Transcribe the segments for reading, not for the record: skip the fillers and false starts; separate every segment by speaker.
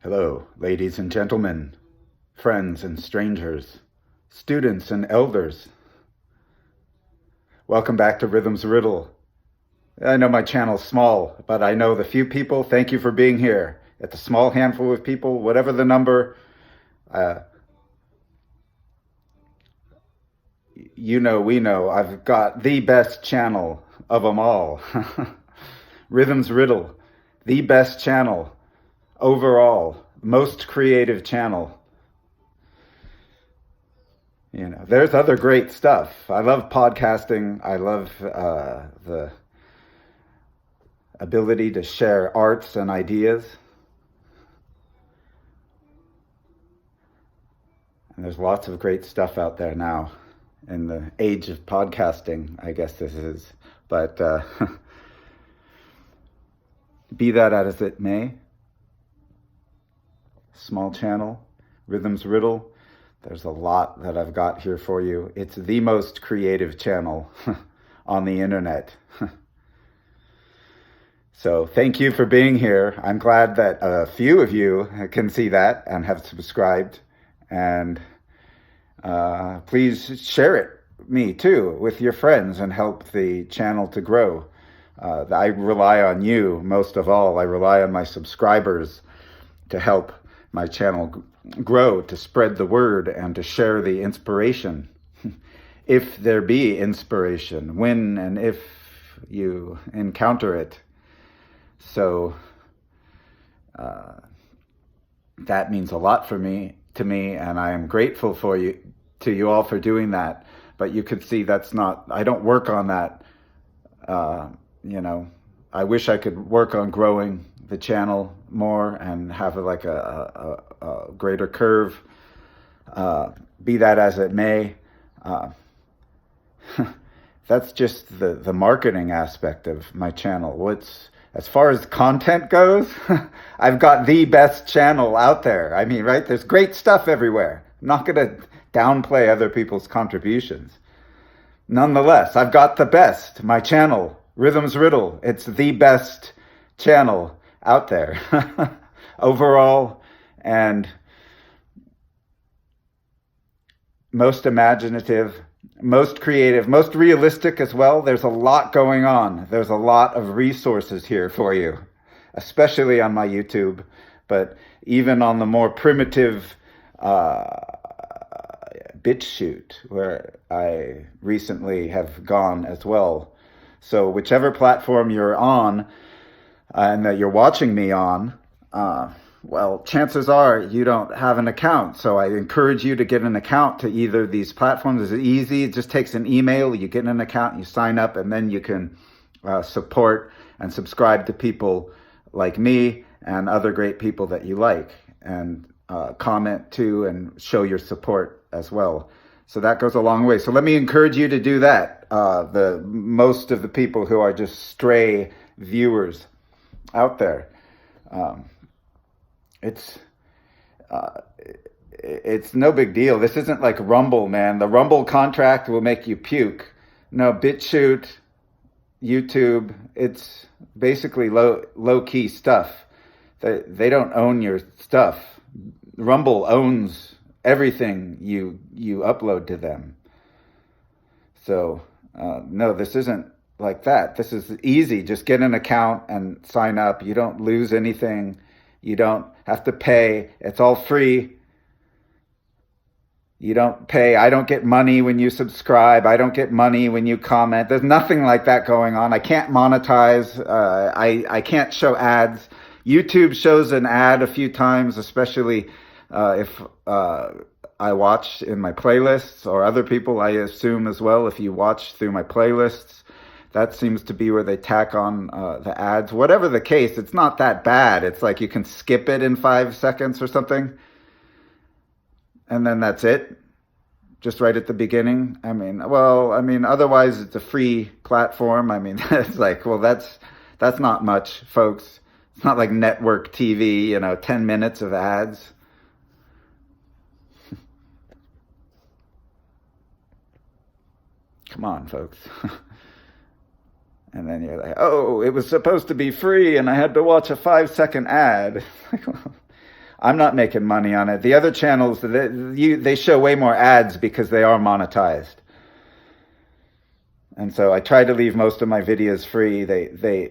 Speaker 1: Hello, ladies and gentlemen, friends and strangers, students and elders. Welcome back to Rhythm's Riddle. I know my channel's small, but I know the few people. Thank you for being here. It's a small handful of people, whatever the number. We know, I've got the best channel of them all. Rhythm's Riddle, the best channel overall, most creative channel. There's other great stuff. I love podcasting. I love the ability to share arts and ideas. And there's lots of great stuff out there now in the age of podcasting, I guess this is. But be that as it may, small channel, Rhythm's Riddle. There's a lot that I've got here for you. It's the most creative channel on the internet. So thank you for being here. I'm glad that a few of you can see that and have subscribed. And please share it, me too, with your friends and help the channel to grow. I rely on you most of all. I rely on my subscribers to help my channel grow, to spread the word and to share the inspiration. If there be inspiration, when and if you encounter it. So that means a lot to me, and I am grateful to you all for doing that. But you could see I don't work on that. I wish I could work on growing the channel more and have a greater curve. Be that as it may, that's just the marketing aspect of my channel. As far as content goes, I've got the best channel out there. I mean, right? There's great stuff everywhere. I'm not going to downplay other people's contributions. Nonetheless, I've got the best. My channel, Rhythm's Riddle. It's the best channel out there overall, and most imaginative, most creative, most realistic as well. There's a lot going on. There's a lot of resources here for you, especially on my YouTube, but even on the more primitive BitChute, where I recently have gone as well. So whichever platform you're on and that you're watching me on, well, chances are you don't have an account. So I encourage you to get an account to either of these platforms. It's easy. It just takes an email. You get an account, you sign up, and then you can support and subscribe to people like me and other great people that you like, and comment too and show your support as well. So that goes a long way. So let me encourage you to do that. Most of the people who are just stray viewers out there, it's no big deal. This isn't like Rumble, man. The Rumble contract will make you puke. No, BitChute, YouTube, it's basically low key stuff. They don't own your stuff. Rumble owns everything you upload to them. So no, this isn't like that. This is easy. Just get an account and sign up. You don't lose anything. You don't have to pay. It's all free. You don't pay. I don't get money when you subscribe. I don't get money when you comment. There's nothing like that going on. I can't monetize. I can't show ads. YouTube shows an ad a few times, especially if I watch in my playlists, or other people, I assume as well, if you watch through my playlists. That seems to be where they tack on the ads. Whatever the case, it's not that bad. It's like you can skip it in 5 seconds or something. And then that's it. Just right at the beginning. Otherwise it's a free platform. It's like, well, that's not much, folks. It's not like network TV, 10 minutes of ads. Come on, folks. And then you're like, oh, it was supposed to be free and I had to watch a 5-second ad. I'm not making money on it. The other channels, they show way more ads because they are monetized. And so I try to leave most of my videos free.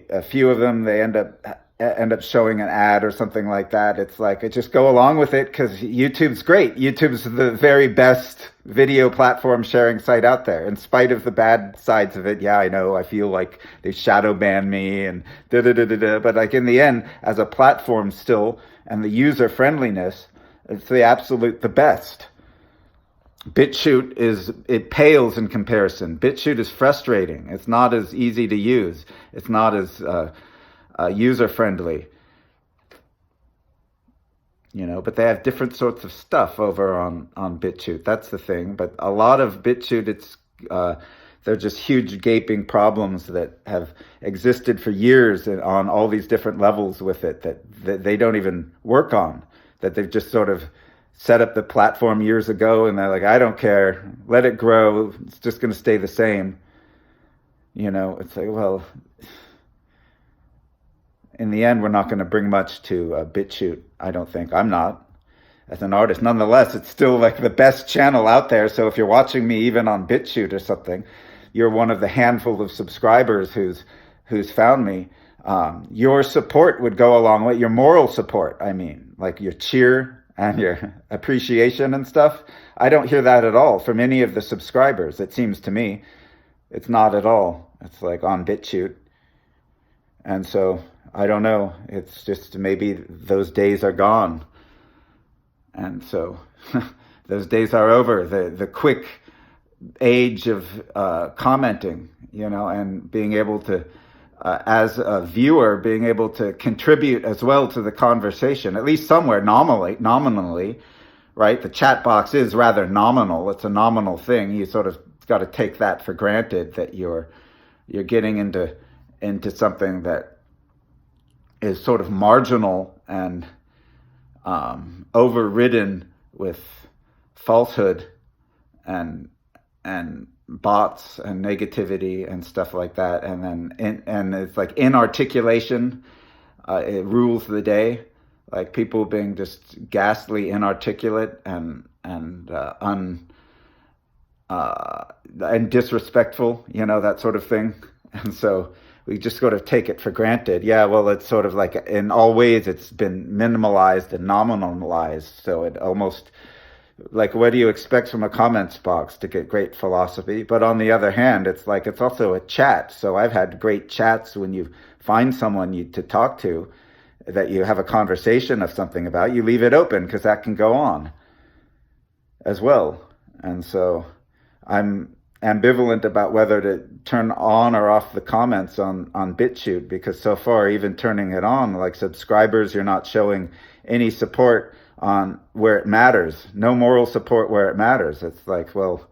Speaker 1: A few of them, they end up showing an ad or something like that. It's like, I just go along with it because YouTube's great. YouTube's the very best video platform sharing site out there, in spite of the bad sides of it. Yeah, I know. I feel like they shadow ban me and da-da-da-da-da. But like in the end, as a platform still, and the user friendliness, it's the best. BitChute it pales in comparison. BitChute is frustrating. It's not as easy to use. It's not as user friendly. But they have different sorts of stuff over on BitChute. That's the thing. But a lot of BitChute, they're just huge gaping problems that have existed for years on all these different levels with it that they don't even work on, that they've just sort of set up the platform years ago, and they're like, I don't care, let it grow, it's just going to stay the same. It's like, well, in the end, we're not going to bring much to BitChute, I don't think. I'm not, as an artist. Nonetheless, it's still like the best channel out there, so if you're watching me even on BitChute or something, you're one of the handful of subscribers who's found me. Your support would go a long way, your moral support, I mean, like your cheer and your appreciation and stuff. I don't hear that at all from any of the subscribers. It seems to me it's not at all. It's like on BitChute. And so I don't know. It's just maybe those days are gone. And so those days are over. The quick age of commenting, and being able to, as a viewer, being able to contribute as well to the conversation, at least somewhere nominally, right? The chat box is rather nominal. It's a nominal thing. You sort of got to take that for granted, that you're getting into something that is sort of marginal and overridden with falsehood and bots and negativity and stuff like that, and then and it's like inarticulation. It rules the day, like people being just ghastly inarticulate and disrespectful, that sort of thing. And so we just sort of take it for granted. Yeah, well, it's sort of like in all ways it's been minimalized and nominalized, so it almost, like, what do you expect from a comments box to get great philosophy? But on the other hand, it's like, it's also a chat. So I've had great chats when you find someone to talk to, that you have a conversation of something about, you leave it open because that can go on as well. And so I'm ambivalent about whether to turn on or off the comments on BitChute, because so far, even turning it on, like subscribers, you're not showing any support on where it matters. No moral support where it matters. It's like, well,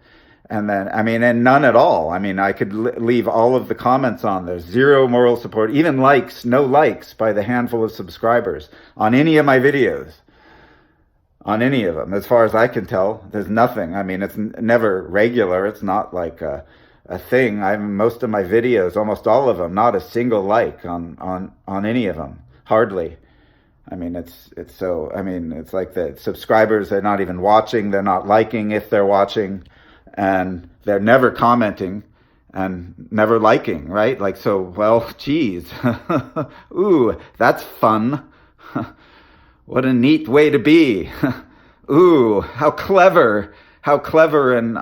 Speaker 1: and then, and none at all. I could leave all of the comments on there. Zero moral support, even no likes by the handful of subscribers on any of my videos. On any of them, as far as I can tell, there's nothing. It's never regular. It's not like a thing. Most of my videos, almost all of them, not a single like on any of them, hardly. It's like the subscribers, they're not even watching, they're not liking if they're watching, and they're never commenting and never liking, right? Like, so, well, geez, ooh, that's fun. What a neat way to be. Ooh, how clever and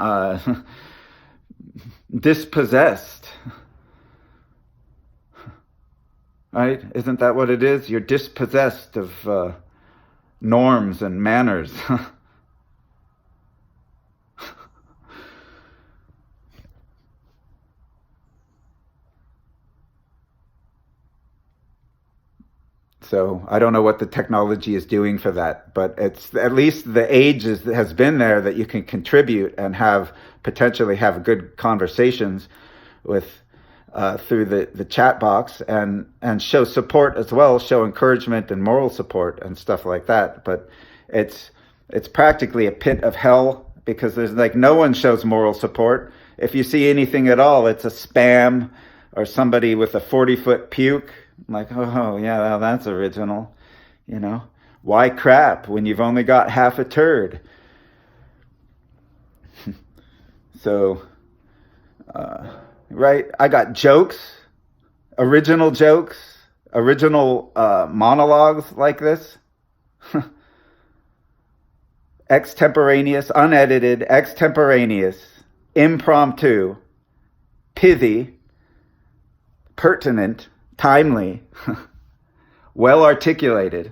Speaker 1: dispossessed. Right? Isn't that what it is? You're dispossessed of norms and manners. So I don't know what the technology is doing for that, but it's at least the age has been there that you can contribute and potentially have good conversations with through the chat box and show support as well, show encouragement and moral support and stuff like that. But it's practically a pit of hell, because there's like no one shows moral support. If you see anything at all, it's a spam or somebody with a 40-foot puke. I'm like, oh yeah, well, that's original, Why crap when you've only got half a turd? So, right, I got jokes, original monologues like this. Extemporaneous, unedited, extemporaneous, impromptu, pithy, pertinent, timely, well articulated.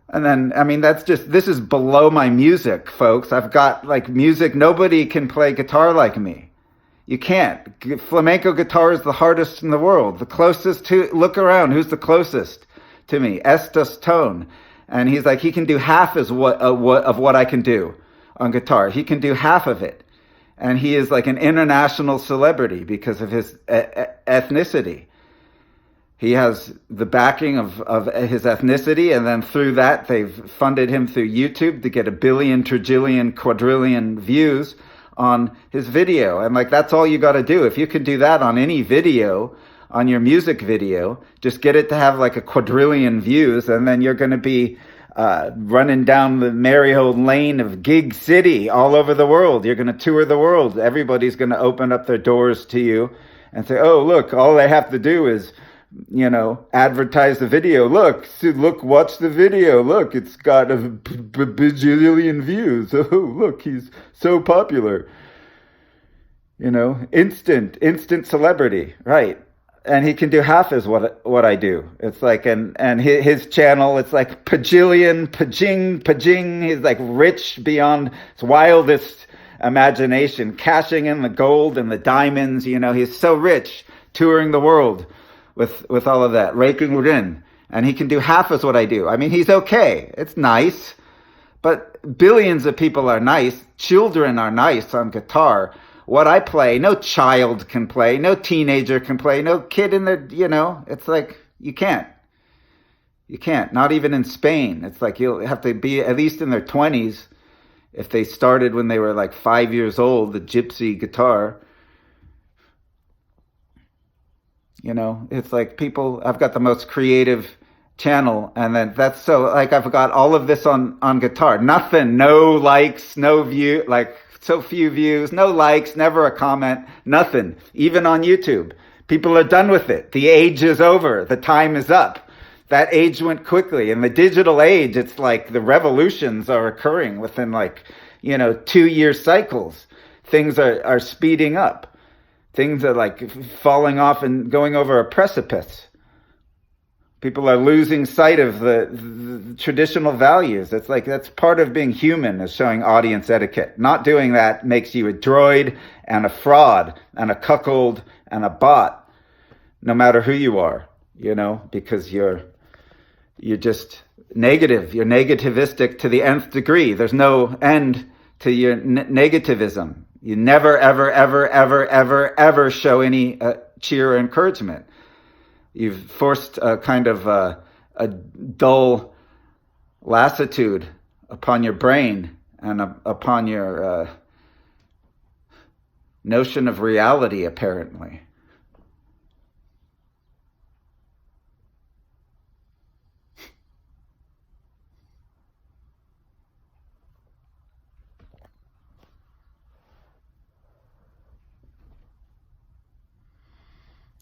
Speaker 1: And then, I mean, this is below my music, folks. I've got like music. Nobody can play guitar like me. You can't. Flamenco guitar is the hardest in the world. The closest to, look around, who's the closest to me? Estes Tone. And he's like, he can do half of what I can do on guitar. He can do half of it. And he is like an international celebrity because of his ethnicity. He has the backing of his ethnicity, and then through that, they've funded him through YouTube to get 1 billion, trillion, quadrillion views on his video. And like, that's all you got to do. If you can do that on any video, on your music video, just get it to have like 1 quadrillion views, and then you're going to be running down the merry old lane of Gig City all over the world. You're going to tour the world. Everybody's going to open up their doors to you and say, oh, look, all they have to do is, advertise the video. Look, watch the video. Look, it's got a bajillion views. Oh, look, he's so popular. Instant celebrity, right? And he can do half as what I do. It's like, and his channel, it's like pajing. He's like rich beyond his wildest imagination, cashing in the gold and the diamonds. He's so rich, touring the world with all of that, raking it in. And he can do half as what I do. I mean, he's okay. It's nice. But billions of people are nice. Children are nice on guitar. What I play, no child can play, no teenager can play, no kid in their, it's like, you can't. You can't, not even in Spain. It's like you'll have to be at least in their 20s if they started when they were like 5 years old, the gypsy guitar. It's like I've got the most creative channel, and then that's so, like, I've got all of this on guitar. Nothing, no likes, no view, like, so few views, no likes, never a comment, nothing. Even on YouTube, people are done with it. The age is over. The time is up. That age went quickly. In the digital age, it's like the revolutions are occurring within 2-year cycles. Things are speeding up. Things are like falling off and going over a precipice. People are losing sight of the traditional values. It's like, that's part of being human, is showing audience etiquette. Not doing that makes you a droid and a fraud and a cuckold and a bot, no matter who you are, because you're just negative. You're negativistic to the nth degree. There's no end to your negativism. You never, ever, ever, ever, ever, ever show any cheer or encouragement. You've forced a kind of a dull lassitude upon your brain and upon your notion of reality, apparently.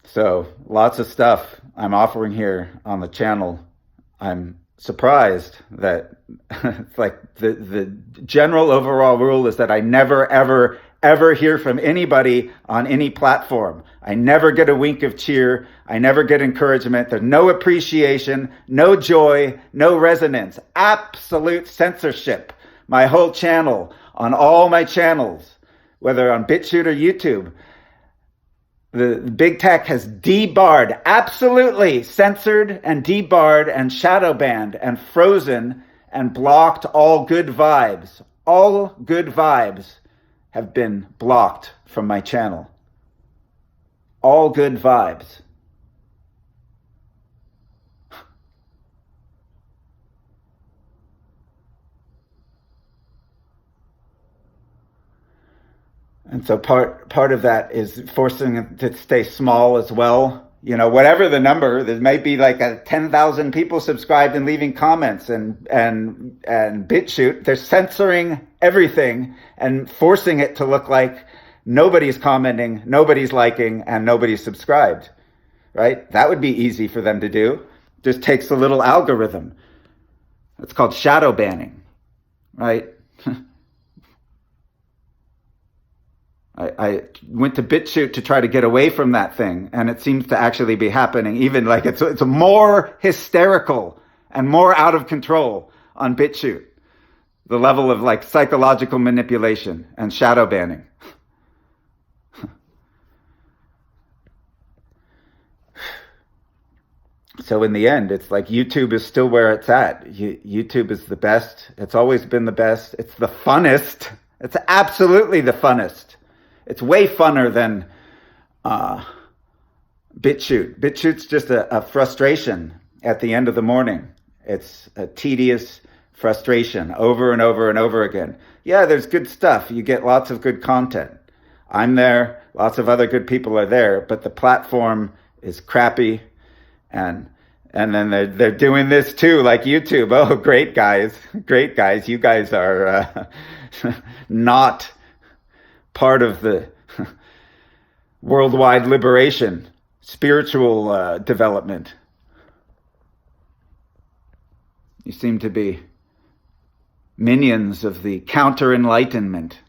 Speaker 1: So lots of stuff I'm offering here on the channel. I'm surprised that it's like the general overall rule is that I never, ever, ever hear from anybody on any platform. I never get a wink of cheer. I never get encouragement. There's no appreciation, no joy, no resonance, absolute censorship. My whole channel, on all my channels, whether on BitChute or YouTube, the big tech has debarred, absolutely censored and debarred and shadow banned and frozen and blocked all good vibes. All good vibes have been blocked from my channel. All good vibes. And so part of that is forcing it to stay small as well. whatever the number, there might be like 10,000 people subscribed and leaving comments, and BitChute, they're censoring everything and forcing it to look like nobody's commenting, nobody's liking, and nobody's subscribed, right? That would be easy for them to do. Just takes a little algorithm. It's called shadow banning, right? I went to BitChute to try to get away from that thing, and it seems to actually be happening. Even like it's more hysterical and more out of control on BitChute. The level of like psychological manipulation and shadow banning. So in the end, it's like YouTube is still where it's at. YouTube is the best. It's always been the best. It's the funnest. It's absolutely the funnest. It's way funner than BitChute. BitChute's just a frustration at the end of the morning. It's a tedious frustration over and over and over again. Yeah, there's good stuff. You get lots of good content. I'm there. Lots of other good people are there. But the platform is crappy. And then they're doing this too, like YouTube. Oh, great guys. Great guys. You guys are not part of the worldwide liberation, spiritual development. You seem to be minions of the counter-enlightenment.